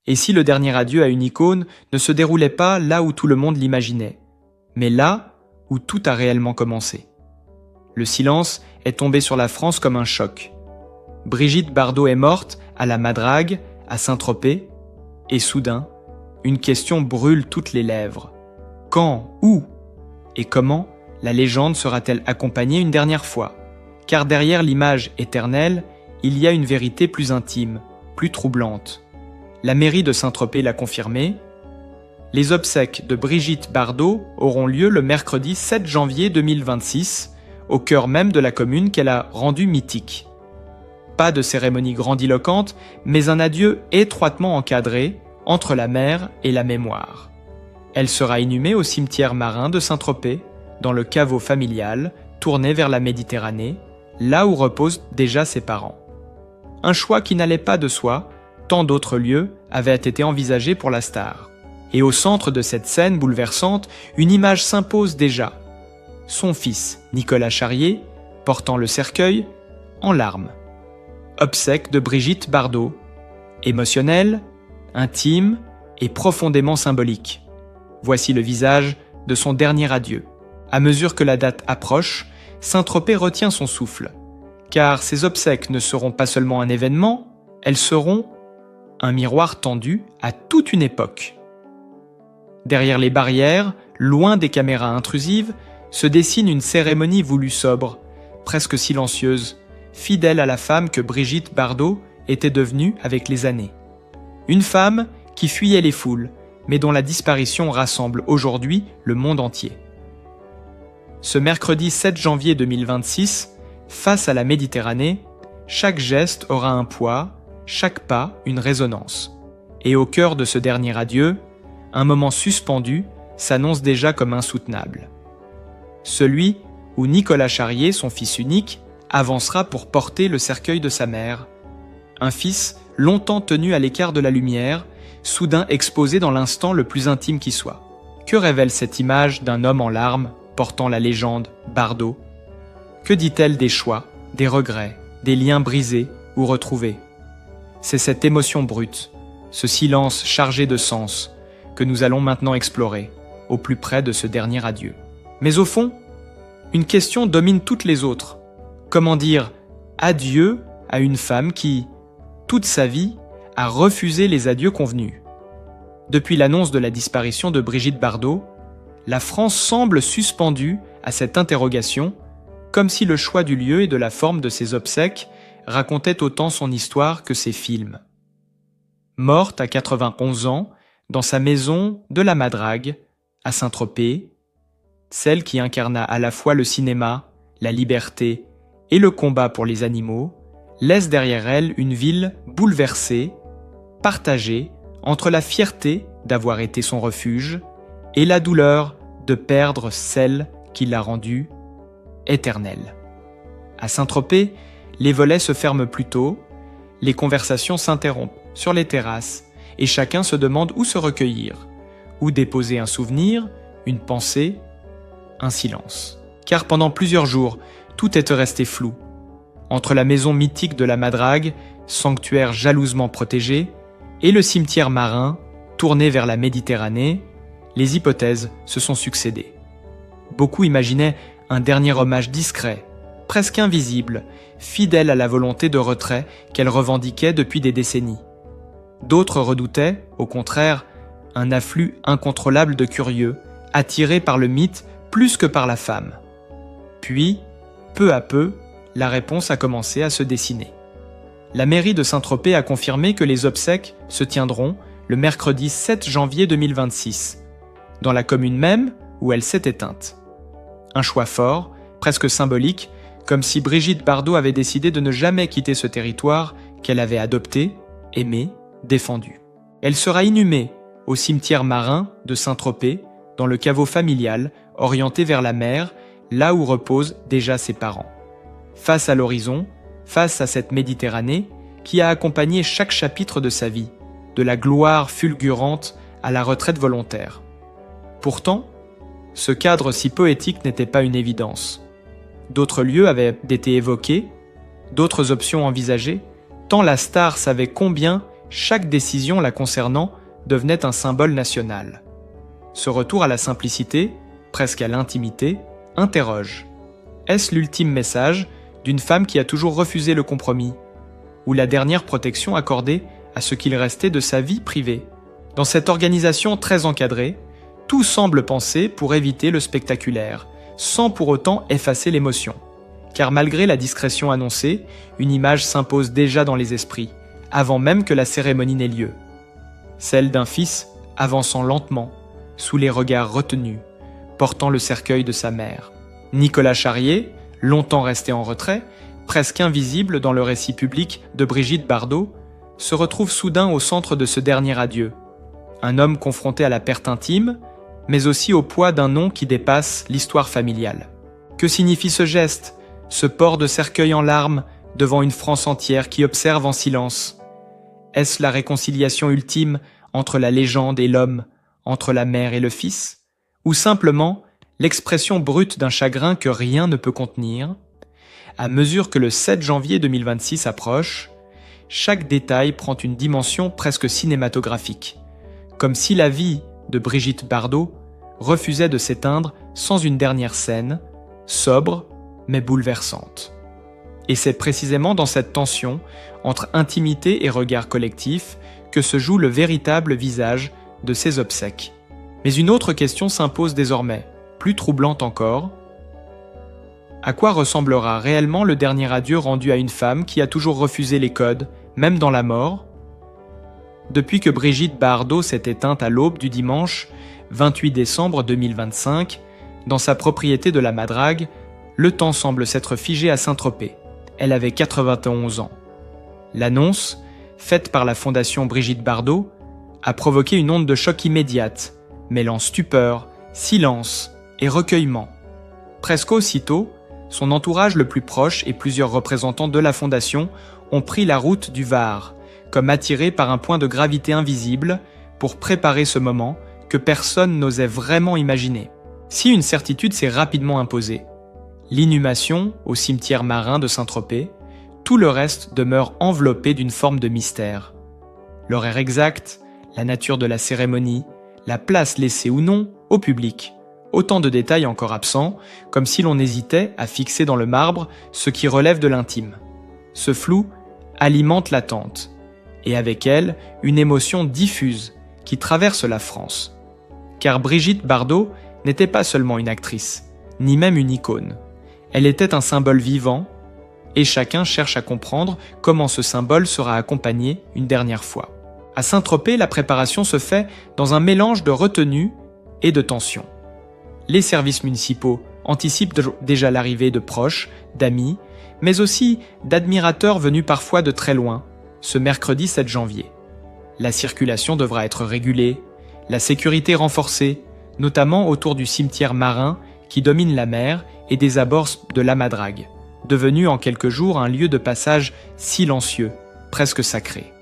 Et si le dernier adieu à une icône ne se déroulait pas là où tout le monde l'imaginait, mais là où tout a réellement commencé? Le silence est tombé sur la France comme un choc. Brigitte Bardot est morte à la Madrague, à Saint-Tropez, et soudain, une question brûle toutes les lèvres. Quand, où et comment la légende sera-t-elle accompagnée une dernière fois? Car derrière l'image éternelle, il y a une vérité plus intime, plus troublante. La mairie de Saint-Tropez l'a confirmé. Les obsèques de Brigitte Bardot auront lieu le mercredi 7 janvier 2026, au cœur même de la commune qu'elle a rendue mythique. Pas de cérémonie grandiloquente, mais un adieu étroitement encadré entre la mer et la mémoire. Elle sera inhumée au cimetière marin de Saint-Tropez, dans le caveau familial, tourné vers la Méditerranée, là où reposent déjà ses parents. Un choix qui n'allait pas de soi, tant d'autres lieux avaient été envisagés pour la star. Et au centre de cette scène bouleversante, une image s'impose déjà. Son fils, Nicolas Charrier, portant le cercueil, en larmes. Obsèques de Brigitte Bardot. Émotionnel, intime et profondément symbolique. Voici le visage de son dernier adieu. À mesure que la date approche, Saint-Tropez retient son souffle. Car ces obsèques ne seront pas seulement un événement, elles seront un miroir tendu à toute une époque. Derrière les barrières, loin des caméras intrusives, se dessine une cérémonie voulue sobre, presque silencieuse, fidèle à la femme que Brigitte Bardot était devenue avec les années. Une femme qui fuyait les foules, mais dont la disparition rassemble aujourd'hui le monde entier. Ce mercredi 7 janvier 2026, face à la Méditerranée, chaque geste aura un poids, chaque pas une résonance. Et au cœur de ce dernier adieu, un moment suspendu s'annonce déjà comme insoutenable. Celui où Nicolas Charrier, son fils unique, avancera pour porter le cercueil de sa mère. Un fils longtemps tenu à l'écart de la lumière, soudain exposé dans l'instant le plus intime qui soit. Que révèle cette image d'un homme en larmes, portant la légende Bardot? Que dit-elle des choix, des regrets, des liens brisés ou retrouvés? C'est cette émotion brute, ce silence chargé de sens, que nous allons maintenant explorer, au plus près de ce dernier adieu. Mais au fond, une question domine toutes les autres. Comment dire adieu à une femme qui, toute sa vie, a refusé les adieux convenus? Depuis l'annonce de la disparition de Brigitte Bardot, la France semble suspendue à cette interrogation, comme si le choix du lieu et de la forme de ses obsèques racontait autant son histoire que ses films. Morte à 91 ans, dans sa maison de la Madrague, à Saint-Tropez, celle qui incarna à la fois le cinéma, la liberté et le combat pour les animaux, laisse derrière elle une ville bouleversée, partagée entre la fierté d'avoir été son refuge et la douleur de perdre celle qui l'a rendue éternelle. À Saint-Tropez, les volets se ferment plus tôt, les conversations s'interrompent sur les terrasses et chacun se demande où se recueillir, où déposer un souvenir, une pensée, un silence. Car pendant plusieurs jours, tout est resté flou. Entre la maison mythique de la Madrague, sanctuaire jalousement protégé, et le cimetière marin, tourné vers la Méditerranée, les hypothèses se sont succédées. Beaucoup imaginaient un dernier hommage discret, presque invisible, fidèle à la volonté de retrait qu'elle revendiquait depuis des décennies. D'autres redoutaient, au contraire, un afflux incontrôlable de curieux, attirés par le mythe plus que par la femme. Puis, peu à peu, la réponse a commencé à se dessiner. La mairie de Saint-Tropez a confirmé que les obsèques se tiendront le mercredi 7 janvier 2026, dans la commune même où elle s'est éteinte. Un choix fort, presque symbolique, comme si Brigitte Bardot avait décidé de ne jamais quitter ce territoire qu'elle avait adopté, aimé, défendu. Elle sera inhumée au cimetière marin de Saint-Tropez, dans le caveau familial, orienté vers la mer, là où reposent déjà ses parents. Face à l'horizon, face à cette Méditerranée qui a accompagné chaque chapitre de sa vie, de la gloire fulgurante à la retraite volontaire. Pourtant, ce cadre si poétique n'était pas une évidence. D'autres lieux avaient été évoqués, d'autres options envisagées, tant la star savait combien chaque décision la concernant devenait un symbole national. Ce retour à la simplicité, presque à l'intimité, interroge. Est-ce l'ultime message d'une femme qui a toujours refusé le compromis, ou la dernière protection accordée à ce qu'il restait de sa vie privée? Dans cette organisation très encadrée, tout semble pensé pour éviter le spectaculaire, sans pour autant effacer l'émotion. Car malgré la discrétion annoncée, une image s'impose déjà dans les esprits, avant même que la cérémonie n'ait lieu. Celle d'un fils avançant lentement, sous les regards retenus, portant le cercueil de sa mère. Nicolas Charrier, longtemps resté en retrait, presque invisible dans le récit public de Brigitte Bardot, se retrouve soudain au centre de ce dernier adieu. Un homme confronté à la perte intime, mais aussi au poids d'un nom qui dépasse l'histoire familiale. Que signifie ce geste, ce port de cercueil en larmes devant une France entière qui observe en silence? Est-ce la réconciliation ultime entre la légende et l'homme, entre la mère et le fils? Ou simplement l'expression brute d'un chagrin que rien ne peut contenir? À mesure que le 7 janvier 2026 approche, chaque détail prend une dimension presque cinématographique, comme si la vie de Brigitte Bardot refusait de s'éteindre sans une dernière scène, sobre mais bouleversante. Et c'est précisément dans cette tension entre intimité et regard collectif que se joue le véritable visage de ces obsèques. Mais une autre question s'impose désormais, plus troublante encore. À quoi ressemblera réellement le dernier adieu rendu à une femme qui a toujours refusé les codes, même dans la mort? Depuis que Brigitte Bardot s'est éteinte à l'aube du dimanche 28 décembre 2025, dans sa propriété de la Madrague, le temps semble s'être figé à Saint-Tropez. Elle avait 91 ans. L'annonce, faite par la fondation Brigitte Bardot, a provoqué une onde de choc immédiate, mêlant stupeur, silence et recueillement. Presque aussitôt, son entourage le plus proche et plusieurs représentants de la fondation ont pris la route du Var, comme attirés par un point de gravité invisible pour préparer ce moment que personne n'osait vraiment imaginer. Si une certitude s'est rapidement imposée, l'inhumation au cimetière marin de Saint-Tropez, tout le reste demeure enveloppé d'une forme de mystère. L'horaire exact, la nature de la cérémonie, la place laissée ou non au public, autant de détails encore absents, comme si l'on hésitait à fixer dans le marbre ce qui relève de l'intime. Ce flou alimente l'attente, et avec elle, une émotion diffuse qui traverse la France. Car Brigitte Bardot n'était pas seulement une actrice, ni même une icône. Elle était un symbole vivant, et chacun cherche à comprendre comment ce symbole sera accompagné une dernière fois. À Saint-Tropez, la préparation se fait dans un mélange de retenue et de tension. Les services municipaux anticipent déjà l'arrivée de proches, d'amis, mais aussi d'admirateurs venus parfois de très loin, ce mercredi 7 janvier. La circulation devra être régulée, la sécurité renforcée, notamment autour du cimetière marin qui domine la mer et des abords de la Madrague, devenu en quelques jours un lieu de passage silencieux, presque sacré.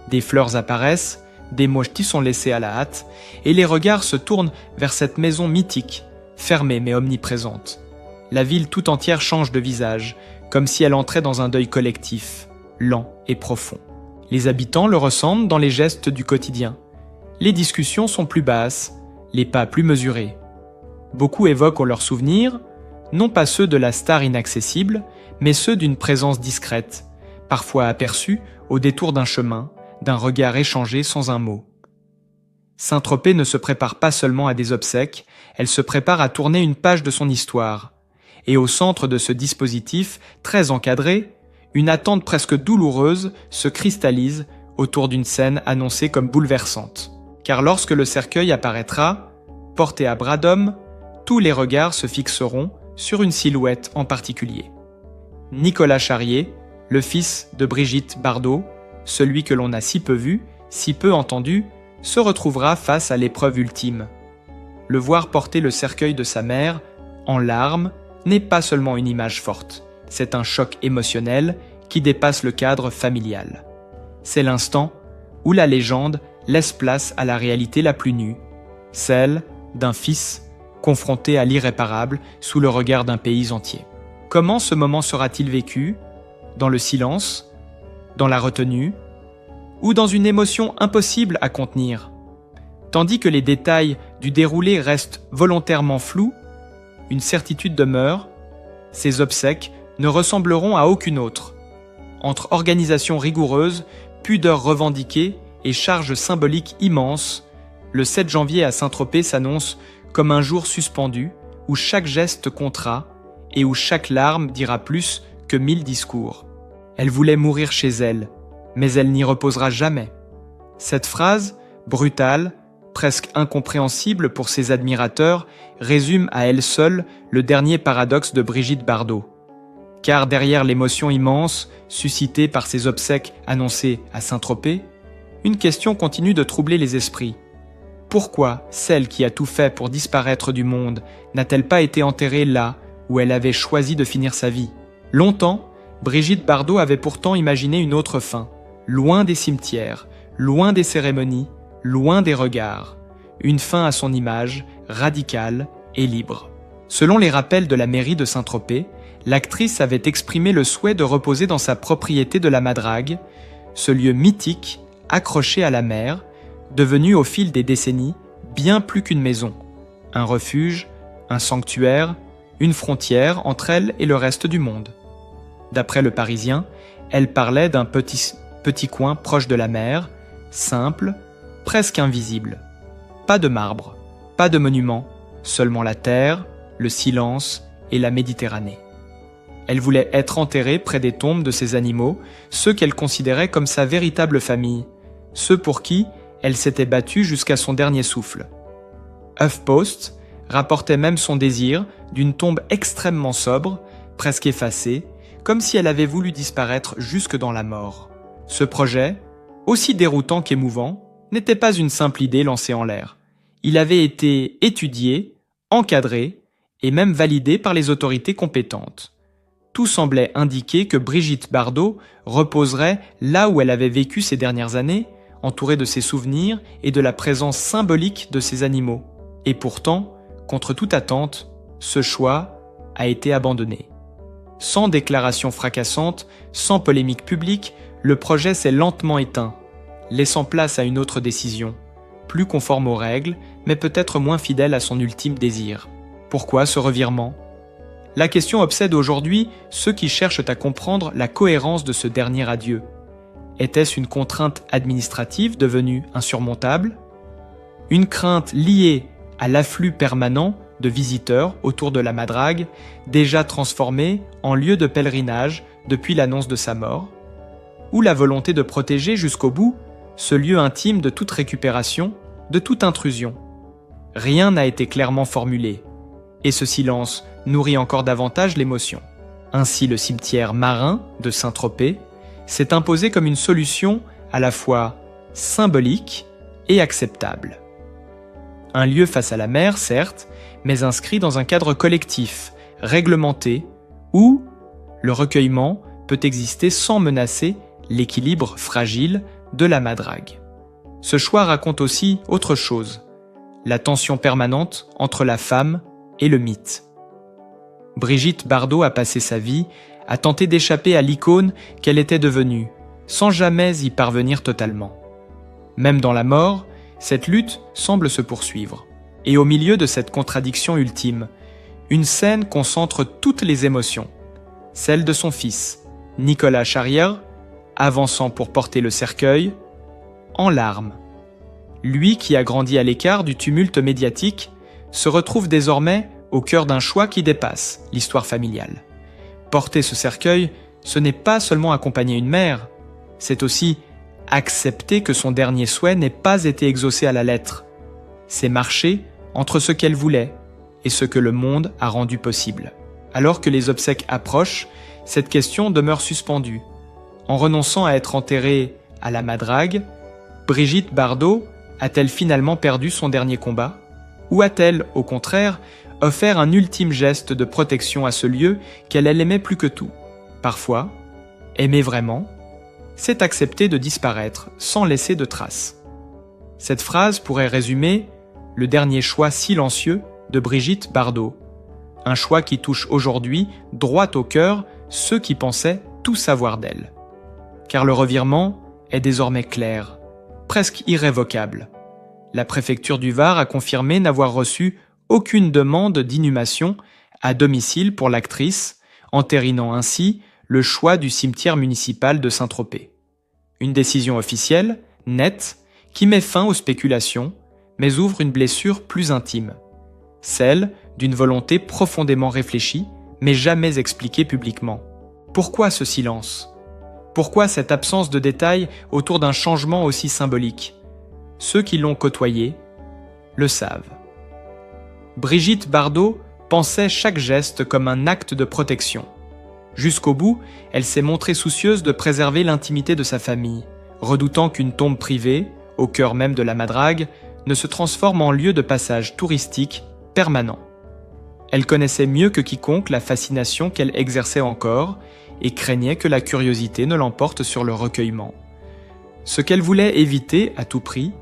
Des fleurs apparaissent, des mochetis sont laissés à la hâte, et les regards se tournent vers cette maison mythique, fermée mais omniprésente. La ville tout entière change de visage, comme si elle entrait dans un deuil collectif, lent et profond. Les habitants le ressentent dans les gestes du quotidien. Les discussions sont plus basses, les pas plus mesurés. Beaucoup évoquent leurs souvenirs, non pas ceux de la star inaccessible, mais ceux d'une présence discrète, parfois aperçue au détour d'un chemin, d'un regard échangé sans un mot. Saint-Tropez ne se prépare pas seulement à des obsèques, elle se prépare à tourner une page de son histoire. Et au centre de ce dispositif, très encadré, une attente presque douloureuse se cristallise autour d'une scène annoncée comme bouleversante. Car lorsque le cercueil apparaîtra, porté à bras d'homme, tous les regards se fixeront sur une silhouette en particulier. Nicolas Charrier, le fils de Brigitte Bardot, celui que l'on a si peu vu, si peu entendu, se retrouvera face à l'épreuve ultime. Le voir porter le cercueil de sa mère, en larmes, n'est pas seulement une image forte, c'est un choc émotionnel qui dépasse le cadre familial. C'est l'instant où la légende laisse place à la réalité la plus nue, celle d'un fils confronté à l'irréparable sous le regard d'un pays entier. Comment ce moment sera-t-il vécu? Dans le silence? Dans la retenue? ou dans une émotion impossible à contenir. Tandis que les détails du déroulé restent volontairement flous, une certitude demeure, ces obsèques ne ressembleront à aucune autre. Entre organisation rigoureuse, pudeur revendiquée et charge symbolique immense, le 7 janvier à Saint-Tropez s'annonce comme un jour suspendu où chaque geste comptera et où chaque larme dira plus que 1000 discours. Elle voulait mourir chez elle, mais elle n'y reposera jamais. Cette phrase, brutale, presque incompréhensible pour ses admirateurs, résume à elle seule le dernier paradoxe de Brigitte Bardot. Car derrière l'émotion immense suscitée par ces obsèques annoncées à Saint-Tropez, une question continue de troubler les esprits. Pourquoi celle qui a tout fait pour disparaître du monde n'a-t-elle pas été enterrée là où elle avait choisi de finir sa vie? Longtemps, Brigitte Bardot avait pourtant imaginé une autre fin, loin des cimetières, loin des cérémonies, loin des regards, une fin à son image, radicale et libre. Selon les rappels de la mairie de Saint-Tropez, l'actrice avait exprimé le souhait de reposer dans sa propriété de la Madrague, ce lieu mythique, accroché à la mer, devenu au fil des décennies bien plus qu'une maison, un refuge, un sanctuaire, une frontière entre elle et le reste du monde. D'après Le Parisien, elle parlait d'un petit coin proche de la mer, simple, presque invisible. Pas de marbre, pas de monument, seulement la terre, le silence et la Méditerranée. Elle voulait être enterrée près des tombes de ces animaux, ceux qu'elle considérait comme sa véritable famille, ceux pour qui elle s'était battue jusqu'à son dernier souffle. HuffPost rapportait même son désir d'une tombe extrêmement sobre, presque effacée, comme si elle avait voulu disparaître jusque dans la mort. Ce projet, aussi déroutant qu'émouvant, n'était pas une simple idée lancée en l'air. Il avait été étudié, encadré et même validé par les autorités compétentes. Tout semblait indiquer que Brigitte Bardot reposerait là où elle avait vécu ces dernières années, entourée de ses souvenirs et de la présence symbolique de ces animaux. Et pourtant, contre toute attente, ce choix a été abandonné. Sans déclaration fracassante, sans polémique publique, le projet s'est lentement éteint, laissant place à une autre décision, plus conforme aux règles, mais peut-être moins fidèle à son ultime désir. Pourquoi ce revirement ? La question obsède aujourd'hui ceux qui cherchent à comprendre la cohérence de ce dernier adieu. Était-ce une contrainte administrative devenue insurmontable ? Une crainte liée à l'afflux permanent de visiteurs autour de la Madrague, déjà transformée en lieu de pèlerinage depuis l'annonce de sa mort ? Ou la volonté de protéger jusqu'au bout ce lieu intime de toute récupération, de toute intrusion ? Rien n'a été clairement formulé, et ce silence nourrit encore davantage l'émotion. Ainsi, le cimetière marin de Saint-Tropez s'est imposé comme une solution à la fois symbolique et acceptable. Un lieu face à la mer, certes, mais inscrit dans un cadre collectif, réglementé, où le recueillement peut exister sans menacer l'équilibre fragile de la Madrague. Ce choix raconte aussi autre chose, la tension permanente entre la femme et le mythe. Brigitte Bardot a passé sa vie à tenter d'échapper à l'icône qu'elle était devenue, sans jamais y parvenir totalement. Même dans la mort, cette lutte semble se poursuivre. Et au milieu de cette contradiction ultime, une scène concentre toutes les émotions. Celle de son fils, Nicolas Charrière, avançant pour porter le cercueil, en larmes. Lui qui a grandi à l'écart du tumulte médiatique, se retrouve désormais au cœur d'un choix qui dépasse l'histoire familiale. Porter ce cercueil, ce n'est pas seulement accompagner une mère, c'est aussi accepter que son dernier souhait n'ait pas été exaucé à la lettre. C'est marcher entre ce qu'elle voulait et ce que le monde a rendu possible. Alors que les obsèques approchent, cette question demeure suspendue. En renonçant à être enterrée à la Madrague, Brigitte Bardot a-t-elle finalement perdu son dernier combat ? Ou a-t-elle, au contraire, offert un ultime geste de protection à ce lieu qu'elle aimait plus que tout ? Parfois, aimer vraiment, c'est accepter de disparaître sans laisser de traces. Cette phrase pourrait résumer le dernier choix silencieux de Brigitte Bardot. Un choix qui touche aujourd'hui droit au cœur ceux qui pensaient tout savoir d'elle. Car le revirement est désormais clair, presque irrévocable. La préfecture du Var a confirmé n'avoir reçu aucune demande d'inhumation à domicile pour l'actrice, entérinant ainsi le choix du cimetière municipal de Saint-Tropez. Une décision officielle, nette, qui met fin aux spéculations, mais ouvre une blessure plus intime, celle d'une volonté profondément réfléchie, mais jamais expliquée publiquement. Pourquoi ce silence ? Pourquoi cette absence de détails autour d'un changement aussi symbolique ? Ceux qui l'ont côtoyé le savent. Brigitte Bardot pensait chaque geste comme un acte de protection. Jusqu'au bout, elle s'est montrée soucieuse de préserver l'intimité de sa famille, redoutant qu'une tombe privée, au cœur même de la Madrague, ne se transforme en lieu de passage touristique permanent. Elle connaissait mieux que quiconque la fascination qu'elle exerçait encore et craignait que la curiosité ne l'emporte sur le recueillement. Ce qu'elle voulait éviter à tout prix,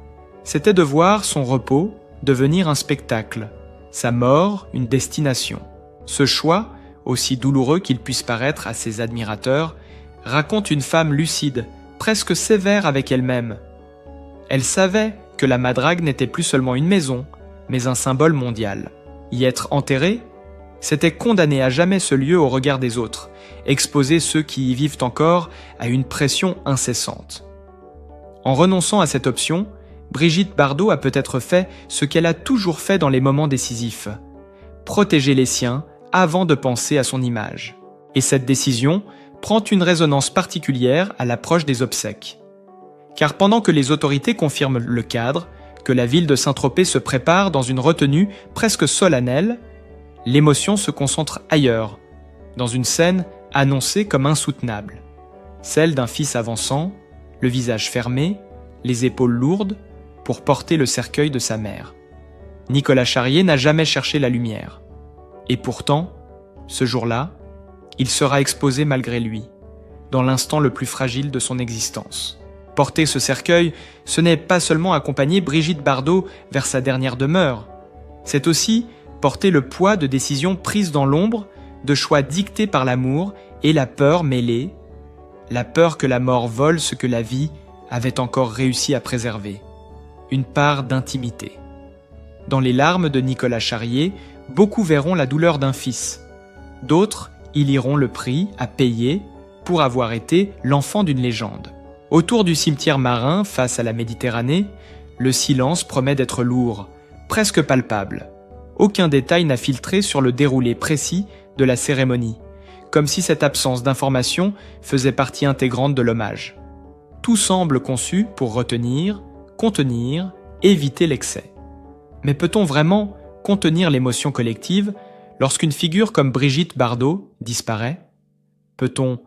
c'était de voir son repos devenir un spectacle, sa mort une destination. Ce choix, aussi douloureux qu'il puisse paraître à ses admirateurs, raconte une femme lucide, presque sévère avec elle-même. Elle savait que la Madrague n'était plus seulement une maison, mais un symbole mondial. Y être enterré, c'était condamner à jamais ce lieu au regard des autres, exposer ceux qui y vivent encore à une pression incessante. En renonçant à cette option, Brigitte Bardot a peut-être fait ce qu'elle a toujours fait dans les moments décisifs, protéger les siens avant de penser à son image. Et cette décision prend une résonance particulière à l'approche des obsèques. Car pendant que les autorités confirment le cadre, que la ville de Saint-Tropez se prépare dans une retenue presque solennelle, l'émotion se concentre ailleurs, dans une scène annoncée comme insoutenable. Celle d'un fils avançant, le visage fermé, les épaules lourdes, pour porter le cercueil de sa mère. Nicolas Charrier n'a jamais cherché la lumière. Et pourtant, ce jour-là, il sera exposé malgré lui, dans l'instant le plus fragile de son existence. Porter ce cercueil, ce n'est pas seulement accompagner Brigitte Bardot vers sa dernière demeure, c'est aussi porter le poids de décisions prises dans l'ombre, de choix dictés par l'amour et la peur mêlée, la peur que la mort vole ce que la vie avait encore réussi à préserver, une part d'intimité. Dans les larmes de Nicolas Charrier, beaucoup verront la douleur d'un fils. D'autres y liront le prix à payer pour avoir été l'enfant d'une légende. Autour du cimetière marin, face à la Méditerranée, le silence promet d'être lourd, presque palpable. Aucun détail n'a filtré sur le déroulé précis de la cérémonie, comme si cette absence d'information faisait partie intégrante de l'hommage. Tout semble conçu pour retenir, contenir, éviter l'excès. Mais peut-on vraiment contenir l'émotion collective lorsqu'une figure comme Brigitte Bardot disparaît ? Peut-on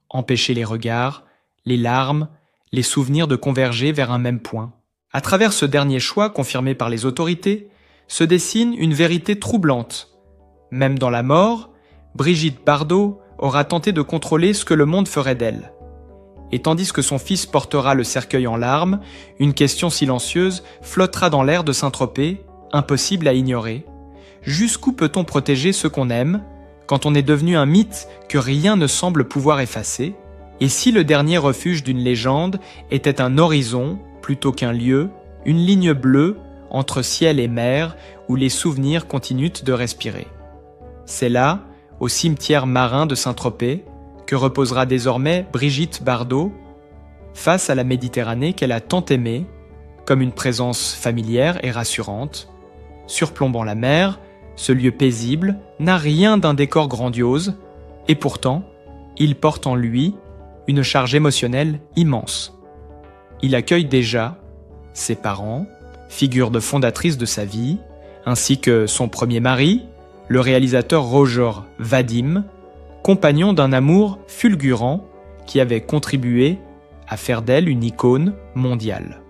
empêcher les regards, les larmes, les souvenirs de converger vers un même point ? À travers ce dernier choix confirmé par les autorités, se dessine une vérité troublante. Même dans la mort, Brigitte Bardot aura tenté de contrôler ce que le monde ferait d'elle. Et tandis que son fils portera le cercueil en larmes, une question silencieuse flottera dans l'air de Saint-Tropez, impossible à ignorer. Jusqu'où peut-on protéger ceux qu'on aime, quand on est devenu un mythe que rien ne semble pouvoir effacer ? Et si le dernier refuge d'une légende était un horizon plutôt qu'un lieu, une ligne bleue entre ciel et mer où les souvenirs continuent de respirer ? C'est là, au cimetière marin de Saint-Tropez, que reposera désormais Brigitte Bardot, face à la Méditerranée qu'elle a tant aimée, comme une présence familière et rassurante. Surplombant la mer, ce lieu paisible n'a rien d'un décor grandiose, et pourtant, il porte en lui une charge émotionnelle immense. Il accueille déjà ses parents, figure de fondatrice de sa vie, ainsi que son premier mari, le réalisateur Roger Vadim, compagnon d'un amour fulgurant qui avait contribué à faire d'elle une icône mondiale.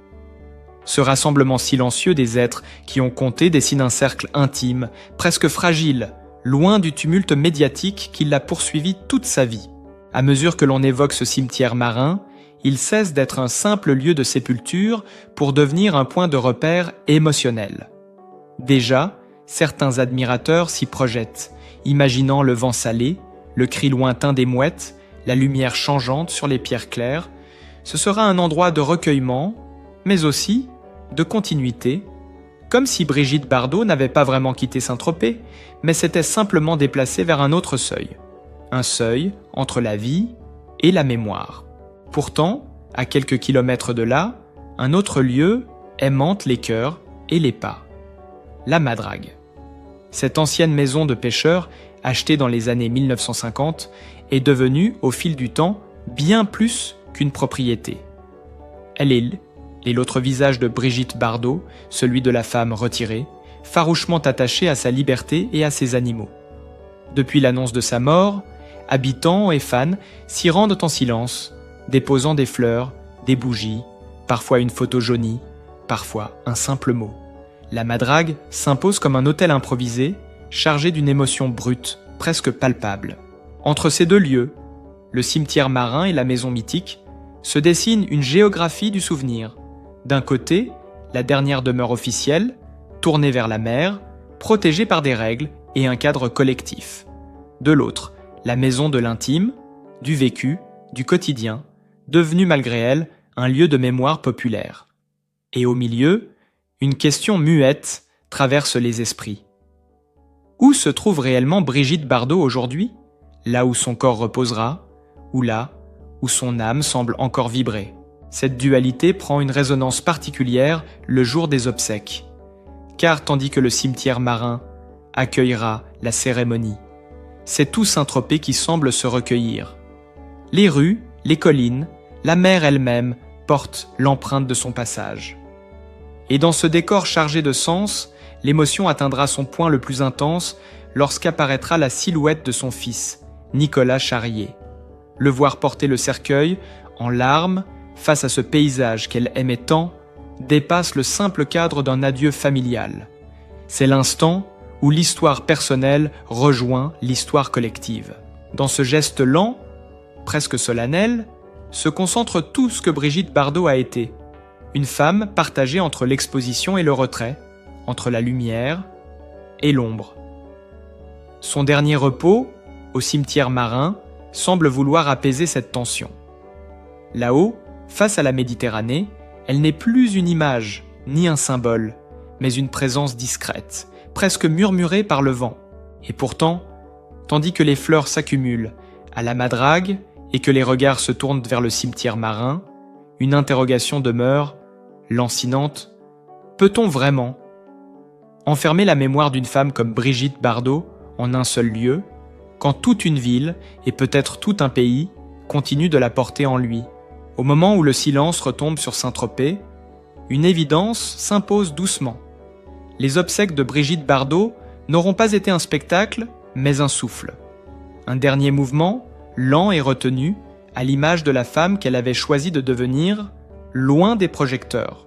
Ce rassemblement silencieux des êtres qui ont compté dessine un cercle intime, presque fragile, loin du tumulte médiatique qui l'a poursuivi toute sa vie. À mesure que l'on évoque ce cimetière marin, il cesse d'être un simple lieu de sépulture pour devenir un point de repère émotionnel. Déjà, certains admirateurs s'y projettent, imaginant le vent salé, le cri lointain des mouettes, la lumière changeante sur les pierres claires, ce sera un endroit de recueillement, mais aussi de continuité, comme si Brigitte Bardot n'avait pas vraiment quitté Saint-Tropez, mais s'était simplement déplacée vers un autre seuil. Un seuil entre la vie et la mémoire. Pourtant, à quelques kilomètres de là, un autre lieu aimante les cœurs et les pas. La Madrague. Cette ancienne maison de pêcheurs, achetée dans les années 1950, est devenue, au fil du temps, bien plus qu'une propriété. Elle est l'autre visage de Brigitte Bardot, celui de la femme retirée, farouchement attachée à sa liberté et à ses animaux. Depuis l'annonce de sa mort, habitants et fans s'y rendent en silence, déposant des fleurs, des bougies, parfois une photo jaunie, parfois un simple mot. La Madrague s'impose comme un hôtel improvisé, chargé d'une émotion brute, presque palpable. Entre ces deux lieux, le cimetière marin et la maison mythique, se dessine une géographie du souvenir. D'un côté, la dernière demeure officielle, tournée vers la mer, protégée par des règles et un cadre collectif. De l'autre, la maison de l'intime, du vécu, du quotidien, devenue malgré elle un lieu de mémoire populaire. Et au milieu, une question muette traverse les esprits. Où se trouve réellement Brigitte Bardot aujourd'hui? Là où son corps reposera, ou là où son âme semble encore vibrer. Cette dualité prend une résonance particulière le jour des obsèques. Car tandis que le cimetière marin accueillera la cérémonie, c'est tout Saint-Tropez qui semble se recueillir. Les rues, les collines, la mer elle-même portent l'empreinte de son passage. Et dans ce décor chargé de sens, l'émotion atteindra son point le plus intense lorsqu'apparaîtra la silhouette de son fils, Nicolas Charrier. Le voir porter le cercueil, en larmes, face à ce paysage qu'elle aimait tant, dépasse le simple cadre d'un adieu familial. C'est l'instant où l'histoire personnelle rejoint l'histoire collective. Dans ce geste lent, presque solennel, se concentre tout ce que Brigitte Bardot a été. Une femme partagée entre l'exposition et le retrait, entre la lumière et l'ombre. Son dernier repos, au cimetière marin, semble vouloir apaiser cette tension. Là-haut, face à la Méditerranée, elle n'est plus une image, ni un symbole, mais une présence discrète, presque murmurée par le vent. Et pourtant, tandis que les fleurs s'accumulent à la Madrague et que les regards se tournent vers le cimetière marin, une interrogation demeure, lancinante. Peut-on vraiment enfermer la mémoire d'une femme comme Brigitte Bardot en un seul lieu, quand toute une ville, et peut-être tout un pays, continue de la porter en lui? Au moment où le silence retombe sur Saint-Tropez, une évidence s'impose doucement. Les obsèques de Brigitte Bardot n'auront pas été un spectacle, mais un souffle. Un dernier mouvement, lent et retenu, à l'image de la femme qu'elle avait choisi de devenir, loin des projecteurs.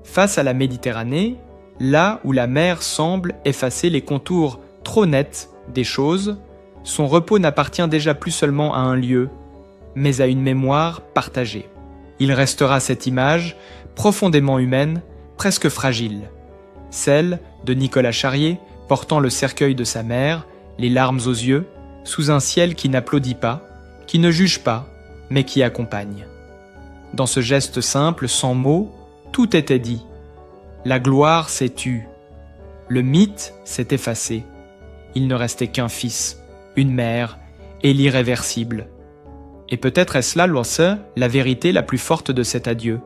Face à la Méditerranée, là où la mer semble effacer les contours trop nets des choses, son repos n'appartient déjà plus seulement à un lieu, mais à une mémoire partagée. Il restera cette image, profondément humaine, presque fragile. Celle de Nicolas Charrier, portant le cercueil de sa mère, les larmes aux yeux, sous un ciel qui n'applaudit pas, qui ne juge pas, mais qui accompagne. Dans ce geste simple, sans mots, tout était dit. La gloire s'est tue. Le mythe s'est effacé. Il ne restait qu'un fils, une mère et l'irréversible. Et peut-être est-ce là, la vérité la plus forte de cet adieu.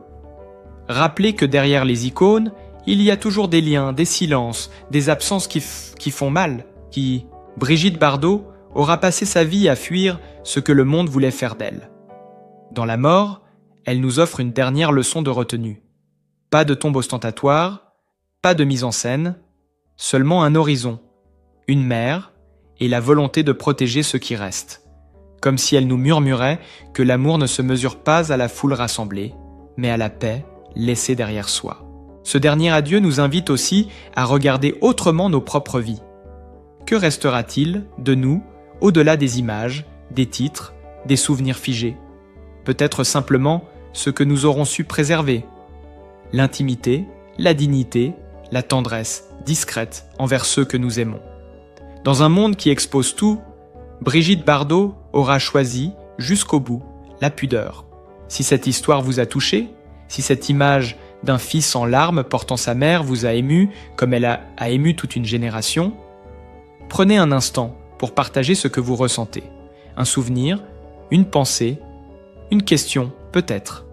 Rappeler que derrière les icônes, il y a toujours des liens, des silences, des absences qui font mal, qui... Brigitte Bardot aura passé sa vie à fuir ce que le monde voulait faire d'elle. Dans la mort, elle nous offre une dernière leçon de retenue. Pas de tombe ostentatoire, pas de mise en scène, seulement un horizon, une mer et la volonté de protéger ce qui reste. Comme si elle nous murmurait que l'amour ne se mesure pas à la foule rassemblée, mais à la paix laissée derrière soi. Ce dernier adieu nous invite aussi à regarder autrement nos propres vies. Que restera-t-il de nous au-delà des images, des titres, des souvenirs figés? Peut-être simplement ce que nous aurons su préserver. L'intimité, la dignité, la tendresse discrète envers ceux que nous aimons. Dans un monde qui expose tout, Brigitte Bardot aura choisi, jusqu'au bout, la pudeur. Si cette histoire vous a touché, si cette image d'un fils en larmes portant sa mère vous a ému comme elle a ému toute une génération, prenez un instant pour partager ce que vous ressentez. Un souvenir, une pensée, une question, peut-être.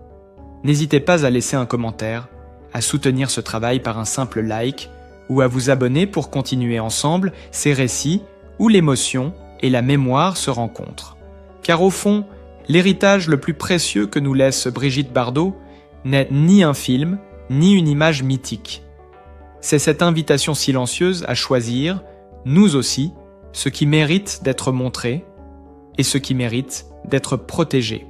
N'hésitez pas à laisser un commentaire, à soutenir ce travail par un simple like ou à vous abonner pour continuer ensemble ces récits où l'émotion et la mémoire se rencontrent. Car au fond, l'héritage le plus précieux que nous laisse Brigitte Bardot n'est ni un film, ni une image mythique. C'est cette invitation silencieuse à choisir, nous aussi, ce qui mérite d'être montré et ce qui mérite d'être protégé.